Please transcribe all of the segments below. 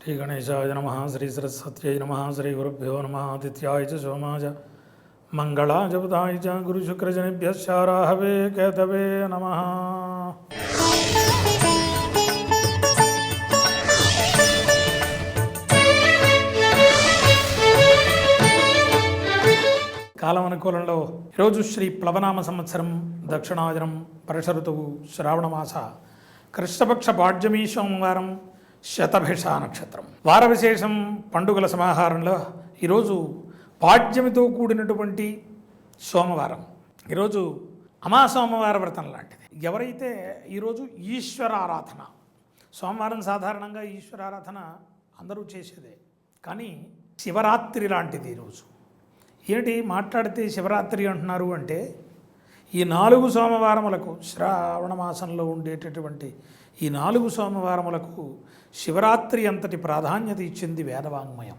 శ్రీ గణేశాయ నమ శ్రీ సరస్వత్యై నమ శ్రీ గురుభ్యో నమ ఆదిత్యాయ చ సోమాయ మంగళాయ బుధాయ చ గురుశుక్రజనిభ్యశ్చారాహవే కేతవే నమ. కాలం అనుకూలంలో ఈరోజు శ్రీ ప్లవనామ సంవత్సరం దక్షిణాయనం పరుష ఋతువు శ్రావణమాస కృష్ణపక్ష పాడ్యమీ సోమవారం శతభిష నక్షత్రం. వార విశేషం పండుగల సమాహారంలో ఈరోజు పాడ్యమితో కూడినటువంటి సోమవారం. ఈరోజు అమాసోమవార వ్రతం లాంటిది. ఎవరైతే ఈరోజు ఈశ్వరారాధన, సోమవారం సాధారణంగా ఈశ్వరారాధన అందరూ చేసేదే, కానీ శివరాత్రి లాంటిది ఈరోజు. ఏంటి మాట్లాడితే శివరాత్రి అంటున్నారు అంటే, ఈ 4 సోమవారములకు శ్రావణ మాసంలో ఉండేటటువంటి ఈ 4 సోమవారములకు శివరాత్రి అంతటి ప్రాధాన్యత ఇచ్చింది వేదవాంగ్మయం.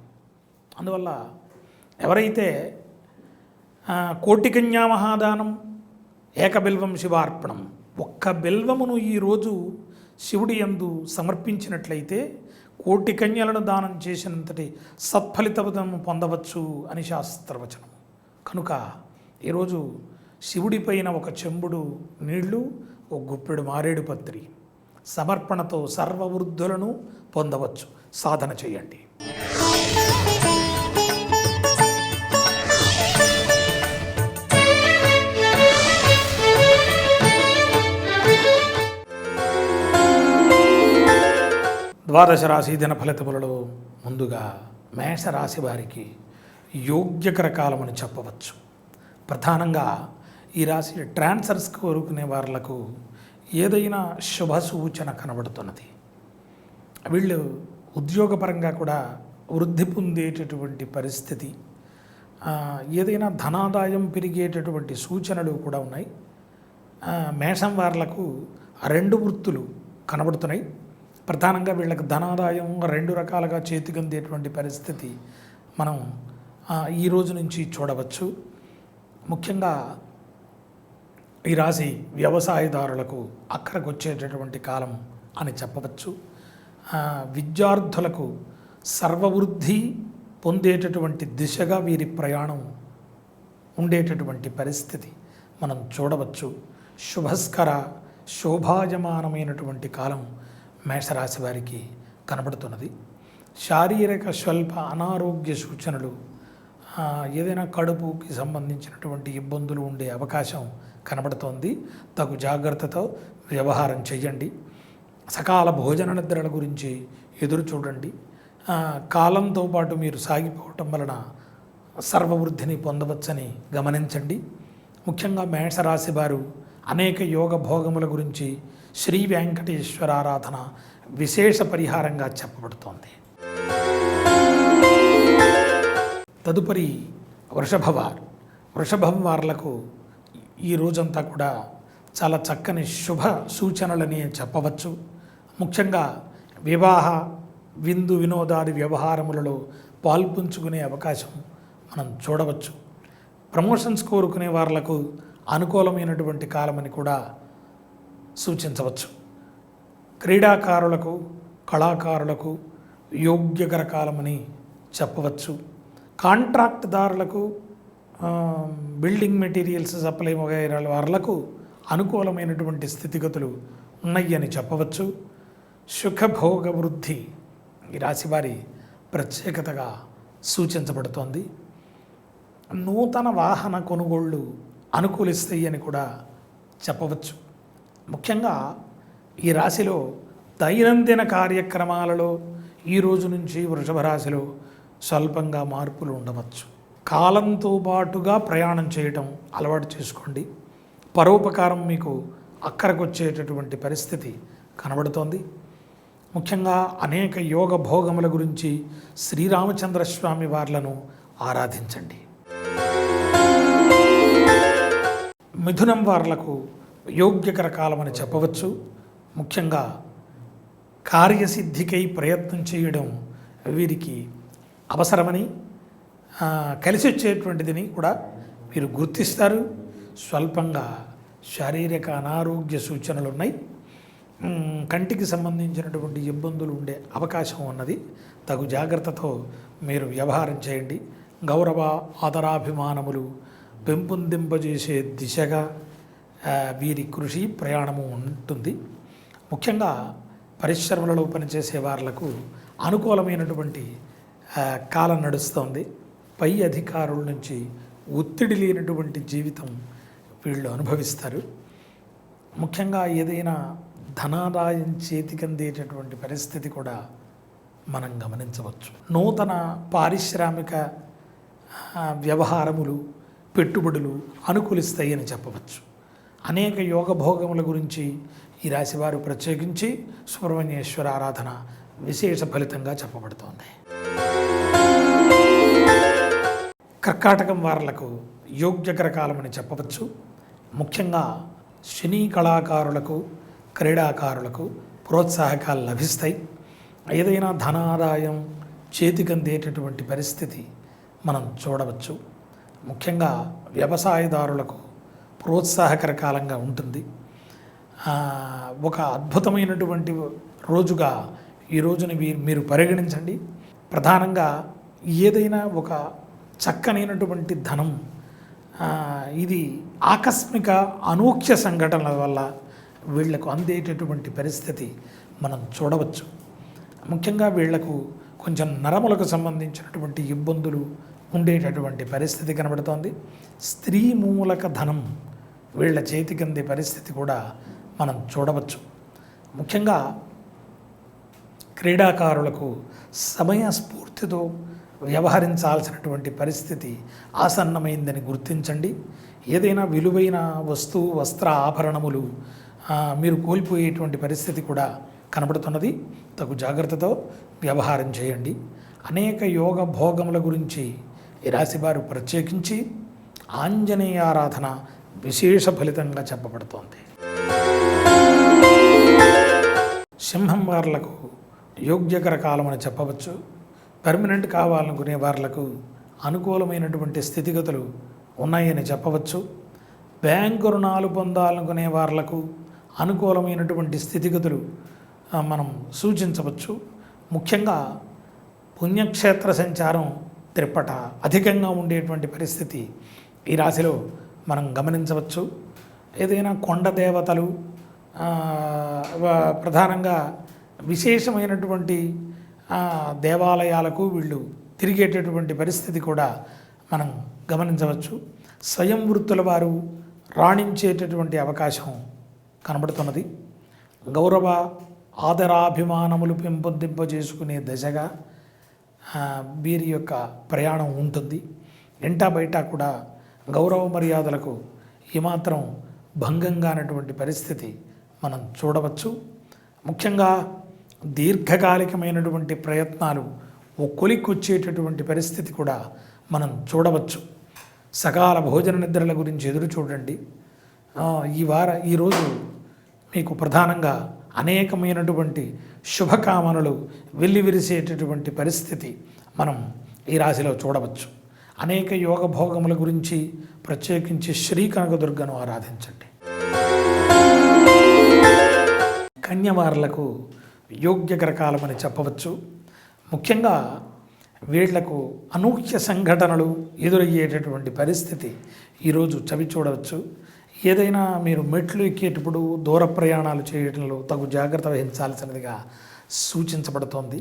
అందువల్ల ఎవరైతే కోటికన్యా మహాదానం ఏకబిల్వం శివార్పణం, ఒక్క బిల్వమును ఈరోజు శివుడి యందు సమర్పించినట్లయితే కోటి కన్యలను దానం చేసినంతటి సత్ఫలితము పొందవచ్చు అని శాస్త్రవచనం. కనుక ఈరోజు శివుడిపైన ఒక చెంబుడు నీళ్లు, ఒక గుప్పెడు మారేడు పత్రి సమర్పణతో సర్వవృద్ధులను పొందవచ్చు. సాధన చేయండి. ద్వాదశ రాశి దిన ఫలితములలో ముందుగా మేషరాశి వారికి యోగ్యకర కాలమని చెప్పవచ్చు. ప్రధానంగా ఈ రాశి ట్రాన్స్ఫర్స్ కోరుకునే వాళ్లకు ఏదైనా శుభ సూచన కనబడుతున్నది. వీళ్ళు ఉద్యోగపరంగా కూడా వృద్ధి పొందేటటువంటి పరిస్థితి, ఏదైనా ధనాదాయం పెరిగేటటువంటి సూచనలు కూడా ఉన్నాయి. మేషం వాళ్లకు 2 వృత్తులు కనబడుతున్నాయి. ప్రధానంగా వీళ్ళకి ధనాదాయం 2 రకాలుగా చేతికందేటువంటి పరిస్థితి మనం ఈ రోజు నుంచి చూడవచ్చు. ముఖ్యంగా ఈ రాశి వ్యవసాయదారులకు అక్కడికి వచ్చేటటువంటి కాలం అని చెప్పవచ్చు. విద్యార్థులకు సర్వవృద్ధి పొందేటటువంటి దిశగా వీరి ప్రయాణం ఉండేటటువంటి పరిస్థితి మనం చూడవచ్చు. శుభస్కర శోభాయమానమైనటువంటి కాలం మేషరాశి వారికి కనబడుతున్నది. శారీరక స్వల్ప అనారోగ్య సూచనలు, ఏదైనా కడుపుకి సంబంధించినటువంటి ఇబ్బందులు ఉండే అవకాశం కనబడుతోంది. తగు జాగ్రత్తతో వ్యవహారం చేయండి. సకాల భోజన నిద్రల గురించి ఎదురు చూడండి. కాలంతో పాటు మీరు సాగిపోవటం వలన సర్వవృద్ధిని పొందవచ్చని గమనించండి. ముఖ్యంగా మేషరాశి వారు అనేక యోగ భోగముల గురించి శ్రీ వెంకటేశ్వర ఆరాధన విశేష పరిహారంగా చెప్పబడుతోంది. తదుపరి వృషభం వార్లకు ఈ రోజంతా కూడా చాలా చక్కని శుభ సూచనలని చెప్పవచ్చు. ముఖ్యంగా వివాహ విందు వినోదాది వ్యవహారములలో పాల్పంచుకునే అవకాశం మనం చూడవచ్చు. ప్రమోషన్స్ కోరుకునే వాళ్లకు అనుకూలమైనటువంటి కాలమని కూడా సూచించవచ్చు. క్రీడాకారులకు, కళాకారులకు యోగ్యకర కాలమని చెప్పవచ్చు. కాంట్రాక్ట్దారులకు, బిల్డింగ్ మెటీరియల్స్ సప్లై వగైరాల వాళ్లకు అనుకూలమైనటువంటి స్థితిగతులు ఉన్నాయి అని చెప్పవచ్చు. సుఖభోగ వృద్ధి ఈ రాశివారి ప్రత్యేకతగా సూచించబడుతోంది. నూతన వాహన కొనుగోళ్ళు అనుకూలిస్తాయి అని కూడా చెప్పవచ్చు. ముఖ్యంగా ఈ రాశిలో దైనందిన కార్యక్రమాలలో ఈ రోజు నుంచి వృషభ రాశిలో స్వల్పంగా మార్పులు ఉండవచ్చు. కాలంతో పాటుగా ప్రయాణం చేయటం అలవాటు చేసుకోండి. పరోపకారం మీకు అక్కరకు వచ్చేటటువంటి పరిస్థితి కనబడుతోంది. ముఖ్యంగా అనేక యోగ భోగముల గురించి శ్రీరామచంద్రస్వామి వార్లను ఆరాధించండి. మిథునం వార్లకు యోగ్యకర కాలమని చెప్పవచ్చు. ముఖ్యంగా కార్యసిద్ధికై ప్రయత్నం చేయడం వీరికి అవసరమని, కలిసి వచ్చేటువంటిదని కూడా వీరు గుర్తిస్తారు. స్వల్పంగా శారీరక అనారోగ్య సూచనలు ఉన్నాయి. కంటికి సంబంధించినటువంటి ఇబ్బందులు ఉండే అవకాశం ఉన్నది. తగు జాగ్రత్తతో మీరు వ్యవహారం చేయండి. గౌరవ ఆదరాభిమానములు పెంపొందింపజేసే దిశగా వీరి కృషి ప్రయాణము ఉంటుంది. ముఖ్యంగా పరిశ్రమలలో పనిచేసే వాళ్లకు అనుకూలమైనటువంటి కాలం నడుస్తోంది. పై అధికారుల నుంచి ఒత్తిడి లేనటువంటి జీవితం వీళ్ళు అనుభవిస్తారు. ముఖ్యంగా ఏదైనా ధనాదాయం చేతికందేటటువంటి పరిస్థితి కూడా మనం గమనించవచ్చు. నూతన పారిశ్రామిక వ్యవహారములు పెట్టుబడులు అనుకూలిస్తాయని చెప్పవచ్చు. అనేక యోగభోగముల గురించి ఈ రాశివారు ప్రత్యేకించి సుబ్రహ్మణ్యేశ్వర ఆరాధన విశేష ఫలితంగా చెప్పబడుతోంది. కర్కాటకం వారులకు యోగ్యకర కాలమని చెప్పవచ్చు. ముఖ్యంగా సినీ కళాకారులకు క్రీడాకారులకు ప్రోత్సాహకాలు లభిస్తాయి. ఏదైనా ధనాదాయం చేతికందేటటువంటి పరిస్థితి మనం చూడవచ్చు. ముఖ్యంగా వ్యవసాయదారులకు ప్రోత్సాహకర కాలంగా ఉంటుంది. ఒక అద్భుతమైనటువంటి రోజుగా ఈ రోజుని మీరు పరిగణించండి. ప్రధానంగా ఏదైనా ఒక చక్కనైనటువంటి ధనం ఇది ఆకస్మిక అనూఖ్య సంఘటనల వల్ల వీళ్లకు అందేటటువంటి పరిస్థితి మనం చూడవచ్చు. ముఖ్యంగా వీళ్లకు కొంచెం నరములకు సంబంధించినటువంటి ఇబ్బందులు ఉండేటటువంటి పరిస్థితి కనబడుతోంది. స్త్రీ మూలక ధనం వీళ్ళ చేతికి అందే పరిస్థితి కూడా మనం చూడవచ్చు. ముఖ్యంగా క్రీడాకారులకు సమయస్ఫూర్తితో వ్యవహరించాల్సినటువంటి పరిస్థితి ఆసన్నమైందని గుర్తించండి. ఏదైనా విలువైన వస్తువు వస్త్ర ఆభరణములు మీరు కోల్పోయేటువంటి పరిస్థితి కూడా కనబడుతున్నది. తగు జాగ్రత్తతో వ్యవహారం చేయండి. అనేక యోగ భోగముల గురించి ఈ రాశివారు ప్రత్యేకించి ఆంజనేయ ఆరాధన విశేష ఫలితంగా చెప్పబడుతోంది. సింహం వార్లకు యోగ్యకర కాలమని చెప్పవచ్చు. పర్మనెంట్ కావాలనుకునే వార్లకు అనుకూలమైనటువంటి స్థితిగతులు ఉన్నాయని చెప్పవచ్చు. బ్యాంకు రుణాలు పొందాలనుకునే వార్లకు అనుకూలమైనటువంటి స్థితిగతులు మనం సూచించవచ్చు. ముఖ్యంగా పుణ్యక్షేత్ర సంచారం త్రిప్పట అధికంగా ఉండేటువంటి పరిస్థితి ఈ రాశిలో మనం గమనించవచ్చు. ఏదైనా కొండ దేవతలు ప్రధానంగా విశేషమైనటువంటి దేవాలయాలకు వీళ్ళు తిరిగేటటువంటి పరిస్థితి కూడా మనం గమనించవచ్చు. స్వయం వృత్తుల వారు రాణించేటటువంటి అవకాశం కనబడుతున్నది. గౌరవ ఆదరాభిమానములు పెంపొందింపజేసుకునే దశగా వీరి యొక్క ప్రయాణం ఉంటుంది. ఇంటా బయట కూడా గౌరవ మర్యాదలకు ఏమాత్రం భంగంగానటువంటి పరిస్థితి మనం చూడవచ్చు. ముఖ్యంగా దీర్ఘకాలికమైనటువంటి ప్రయత్నాలు ఓ కొలిక్కొచ్చేటటువంటి పరిస్థితి కూడా మనం చూడవచ్చు. సకాల భోజన నిద్రల గురించి ఎదురు చూడండి. ఈరోజు మీకు ప్రధానంగా అనేకమైనటువంటి శుభకామనలు వెల్లివిరిసేటటువంటి పరిస్థితి మనం ఈ రాశిలో చూడవచ్చు. అనేక యోగ భోగముల గురించి ప్రత్యేకించి శ్రీ కనకదుర్గను ఆరాధించండి. కన్యవారులకు యోగ్యకర కాలమని చెప్పవచ్చు. ముఖ్యంగా వీళ్లకు అనూహ్య సంఘటనలు ఎదురయ్యేటటువంటి పరిస్థితి ఈరోజు చవి చూడవచ్చు. ఏదైనా మీరు మెట్లు ఎక్కేటప్పుడు దూర ప్రయాణాలు చేయడంలో తగు జాగ్రత్త వహించాల్సినదిగా సూచించబడుతోంది.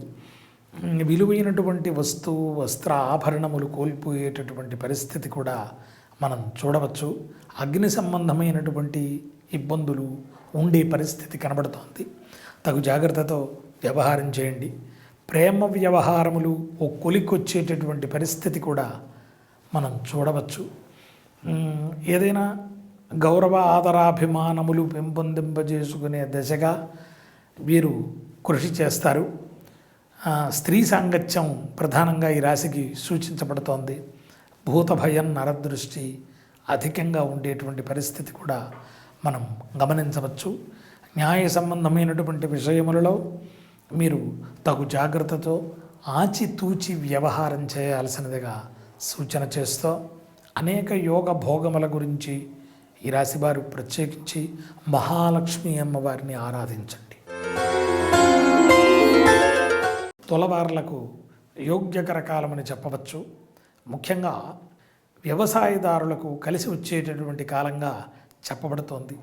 విలువైనటువంటి వస్తువు వస్త్ర ఆభరణములు కోల్పోయేటటువంటి పరిస్థితి కూడా మనం చూడవచ్చు. అగ్ని సంబంధమైనటువంటి ఇబ్బందులు ఉండే పరిస్థితి కనబడుతోంది. తగు జాగ్రత్తతో వ్యవహారం చేయండి. ప్రేమ వ్యవహారములు ఓ కొలికొచ్చేటటువంటి పరిస్థితి కూడా మనం చూడవచ్చు. ఏదైనా గౌరవ ఆదరాభిమానములు పెంపొందింపజేసుకునే దశగా వీరు కృషి చేస్తారు. స్త్రీ సాంగత్యం ప్రధానంగా ఈ రాశికి సూచించబడుతోంది. భూత భయం నరదృష్టి అధికంగా ఉండేటువంటి పరిస్థితి కూడా మనం గమనించవచ్చు. న్యాయ సంబంధమైనటువంటి విషయములలో మీరు తగు జాగ్రత్తతో ఆచితూచి వ్యవహారం చేయాల్సినదిగా సూచన చేస్తూ అనేక యోగ భోగముల గురించి ఈ రాశివారు ప్రత్యేకించి మహాలక్ష్మి అమ్మవారిని ఆరాధించండి. తులవార్లకు యోగ్యకర కాలమని చెప్పవచ్చు. ముఖ్యంగా వ్యవసాయదారులకు కలిసి వచ్చేటటువంటి కాలంగా చెప్పబడుతోంది.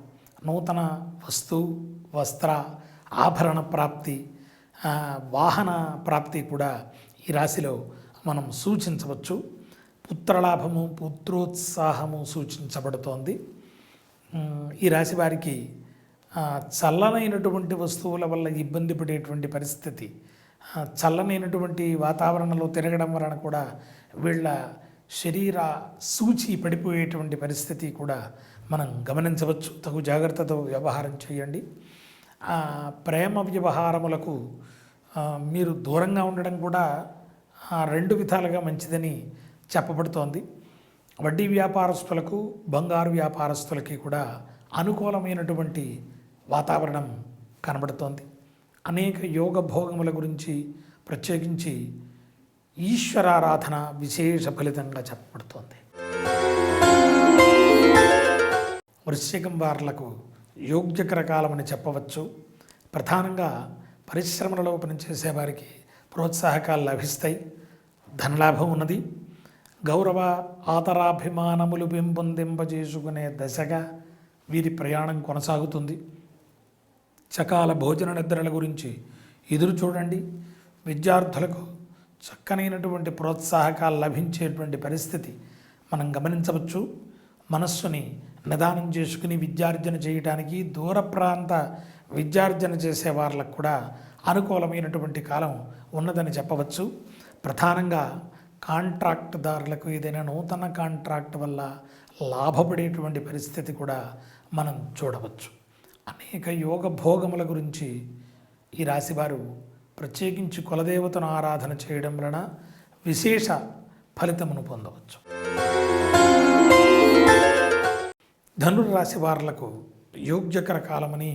నూతన వస్తు వస్త్ర ఆభరణ ప్రాప్తి, వాహన ప్రాప్తి కూడా ఈ రాశిలో మనం సూచించవచ్చు. పుత్రలాభము పుత్రోత్సాహము సూచించబడుతోంది. ఈ రాశి వారికి చల్లనైనటువంటి వస్తువుల వల్ల ఇబ్బంది పడేటువంటి పరిస్థితి, చల్లనైనటువంటి వాతావరణంలో తిరగడం వలన కూడా వీళ్ళ శరీర సూచి పడిపోయేటువంటి పరిస్థితి కూడా మనం గమనించవచ్చు. తగు జాగ్రత్తతో వ్యవహారం చేయండి. ప్రేమ వ్యవహారములకు మీరు దూరంగా ఉండడం కూడా 2 విధాలుగా మంచిదని చెప్పబడుతోంది. వడ్డీ వ్యాపారస్తులకు బంగారు వ్యాపారస్తులకి కూడా అనుకూలమైనటువంటి వాతావరణం కనబడుతోంది. అనేక యోగ భోగముల గురించి ప్రత్యేకించి ఈశ్వరారాధన విశేష ఫలితంగా చెప్పబడుతోంది. వృశ్చికం వారులకు యోగ్యకర కాలమని చెప్పవచ్చు. ప్రధానంగా పరిశ్రమలలో పనిచేసే వారికి ప్రోత్సాహకాలు లభిస్తాయి. ధనలాభం ఉన్నది. గౌరవ ఆదరాభిమానములు పెంపొందింపజేసుకునే దశగా వీరి ప్రయాణం కొనసాగుతుంది. సకాల భోజన నిద్రల గురించి ఎదురు చూడండి. విద్యార్థులకు చక్కనైనటువంటి ప్రోత్సాహకాలు లభించేటువంటి పరిస్థితి మనం గమనించవచ్చు. మనస్సుని నిదానం చేసుకుని విద్యార్జన చేయడానికి దూర ప్రాంత విద్యార్జన చేసే వాళ్ళకు కూడా అనుకూలమైనటువంటి కాలం ఉన్నదని చెప్పవచ్చు. ప్రధానంగా కాంట్రాక్టుదారులకు ఏదైనా నూతన కాంట్రాక్ట్ వల్ల లాభపడేటువంటి పరిస్థితి కూడా మనం చూడవచ్చు. అనేక యోగ భోగముల గురించి ఈ రాశివారు ప్రత్యేకించి కులదేవతను ఆరాధన చేయడం వలన విశేష ఫలితమును పొందవచ్చు. ధనుర్రాశి వారులకు యోగ్యకర కాలమని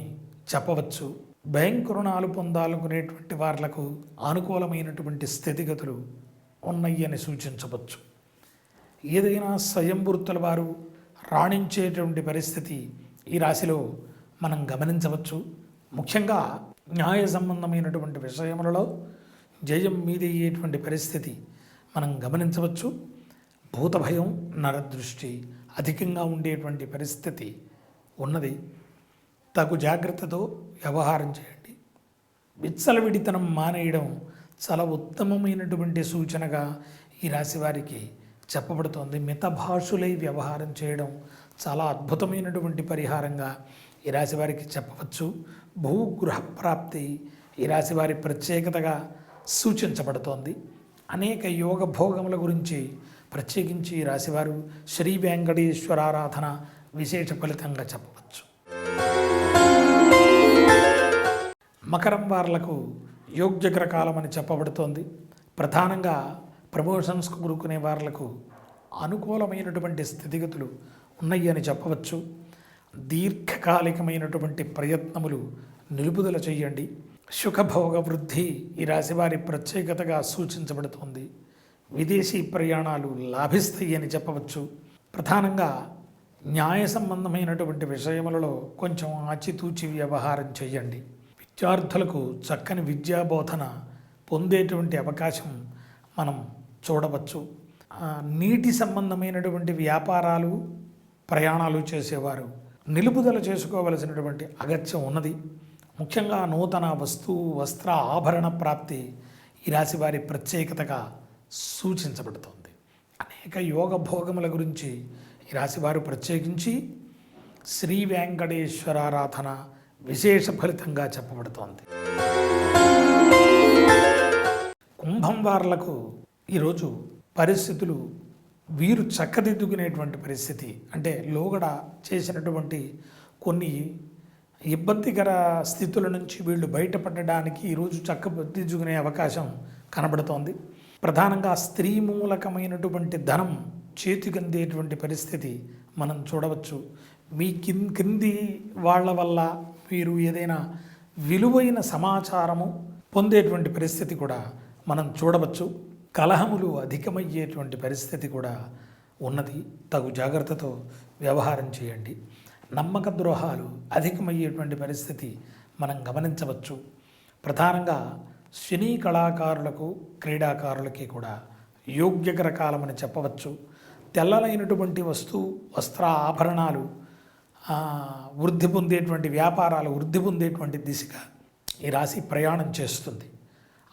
చెప్పవచ్చు. బ్యాంకు రుణాలు పొందాలనుకునేటువంటి వారులకు అనుకూలమైనటువంటి స్థితిగతులు ఉన్నాయి అని సూచించవచ్చు. ఏదైనా స్వయం వృత్తుల వారు రాణించేటువంటి పరిస్థితి ఈ రాశిలో మనం గమనించవచ్చు. ముఖ్యంగా న్యాయ సంబంధమైనటువంటి విషయములలో జయం మీదయ్యేటువంటి పరిస్థితి మనం గమనించవచ్చు. భూత భయం నరదృష్టి అధికంగా ఉండేటువంటి పరిస్థితి ఉన్నది. తగు జాగ్రత్తతో వ్యవహారం చేయండి. విచ్చలవిడితనం మానేయడం చాలా ఉత్తమమైనటువంటి సూచనగా ఈ రాశి వారికి చెప్పబడుతోంది. మితభాషులై వ్యవహారం చేయడం చాలా అద్భుతమైనటువంటి పరిహారంగా ఈ రాశి వారికి చెప్పవచ్చు. భూగృహ ప్రాప్తి ఈ రాశి వారి ప్రత్యేకతగా సూచించబడుతోంది. అనేక యోగ భోగముల గురించి ప్రత్యేకించి ఈ రాశివారు శ్రీ వెంకటేశ్వరారాధన విశేష ఫలితంగా చెప్పవచ్చు. మకరం వారులకు యోగ్యకర కాలం అని చెప్పబడుతోంది. ప్రధానంగా ప్రమోషన్స్కు కోరుకునే వారులకు అనుకూలమైనటువంటి స్థితిగతులు ఉన్నాయి అని చెప్పవచ్చు. దీర్ఘకాలికమైనటువంటి ప్రయత్నములు నిలుపుదల చేయండి. సుఖభోగ వృద్ధి ఈ రాశివారి ప్రత్యేకతగా సూచించబడుతోంది. విదేశీ ప్రయాణాలు లాభిస్తాయి అని చెప్పవచ్చు. ప్రధానంగా న్యాయ సంబంధమైనటువంటి విషయములలో కొంచెం ఆచితూచి వ్యవహారం చేయండి. విద్యార్థులకు చక్కని విద్యాబోధన పొందేటువంటి అవకాశం మనం చూడవచ్చు. నీటి సంబంధమైనటువంటి వ్యాపారాలు ప్రయాణాలు చేసేవారు నిలుపుదల చేసుకోవలసినటువంటి అగత్యం ఉన్నది. ముఖ్యంగా నూతన వస్త్ర ఆభరణ ప్రాప్తి ఈ రాశి వారి ప్రత్యేకతగా సూచించబడుతోంది. అనేక యోగ భోగముల గురించి ఈ రాశివారు ప్రత్యేకించి శ్రీ వెంకటేశ్వరారాధన విశేష ఫలితంగా చెప్పబడుతోంది. కుంభం వారులకు ఈరోజు పరిస్థితులు వీరు చక్కదిద్దుకునేటువంటి పరిస్థితి, అంటే లోగడ చేసినటువంటి కొన్ని ఇబ్బందికర స్థితుల నుంచి వీళ్ళు బయటపడడానికి ఈరోజు చక్కదిద్దుకునే అవకాశం కనబడుతోంది. ప్రధానంగా స్త్రీ మూలకమైనటువంటి ధనం చేతికందేటువంటి పరిస్థితి మనం చూడవచ్చు. మీ క్రింది వాళ్ళ వల్ల మీరు ఏదైనా విలువైన సమాచారము పొందేటువంటి పరిస్థితి కూడా మనం చూడవచ్చు. కలహములు అధికమయ్యేటువంటి పరిస్థితి కూడా ఉన్నది. తగు జాగ్రత్తతో వ్యవహారం చేయండి. నమ్మక ద్రోహాలు అధికమయ్యేటువంటి పరిస్థితి మనం గమనించవచ్చు. ప్రధానంగా సినీ కళాకారులకు క్రీడాకారులకి కూడా యోగ్యకర కాలమని చెప్పవచ్చు. తెల్లనైనటువంటి వస్త్ర ఆభరణాలు వృద్ధి పొందేటువంటి వ్యాపారాలు వృద్ధి పొందేటువంటి దిశగా ఈ రాశి ప్రయాణం చేస్తుంది.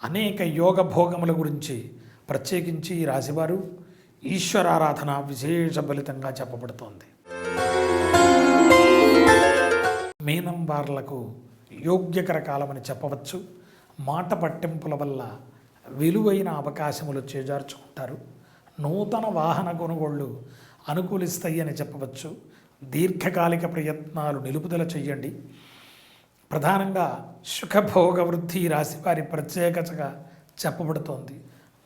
అనేక యోగ భోగముల గురించి ప్రత్యేకించి ఈ రాశివారు ఈశ్వరారాధన విశేష ఫలితంగా చెప్పబడుతోంది. మీనం వార్లకు యోగ్యకర కాలమని చెప్పవచ్చు. మాట పట్టింపుల వల్ల విలువైన అవకాశములు చేజార్చుకుంటారు. నూతన వాహన కొనుగోళ్లు అనుకూలిస్తాయి అని చెప్పవచ్చు. దీర్ఘకాలిక ప్రయత్నాలు నిలుపుదల చెయ్యండి. ప్రధానంగా సుఖభోగ వృద్ధి రాశివారి ప్రత్యేకతగా చెప్పబడుతోంది.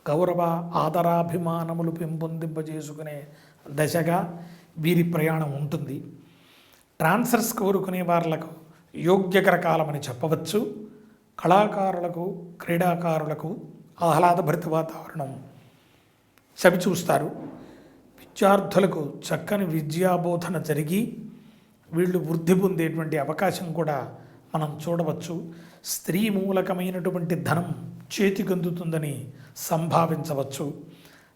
గౌరవ ఆదరాభిమానములు పెంపొందింపజేసుకునే దశగా వీరి ప్రయాణం ఉంటుంది. ట్రాన్స్ఫర్స్ కోరుకునే వాళ్లకు యోగ్యకర కాలమని చెప్పవచ్చు. కళాకారులకు క్రీడాకారులకు ఆహ్లాదభరిత వాతావరణం చవిచూస్తారు. విద్యార్థులకు చక్కని విద్యాబోధన జరిగి వీళ్ళు వృద్ధి పొందేటువంటి అవకాశం కూడా మనం చూడవచ్చు. స్త్రీ మూలకమైనటువంటి ధనం చేతికందుతుందని సంభావించవచ్చు.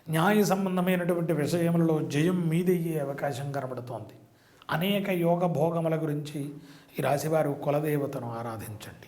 న్యాయ సంబంధమైనటువంటి విషయములలో జయం మీదయ్యే అవకాశం కనబడుతోంది. అనేక యోగ భోగముల గురించి ఈ రాశివారు కులదేవతను ఆరాధించండి.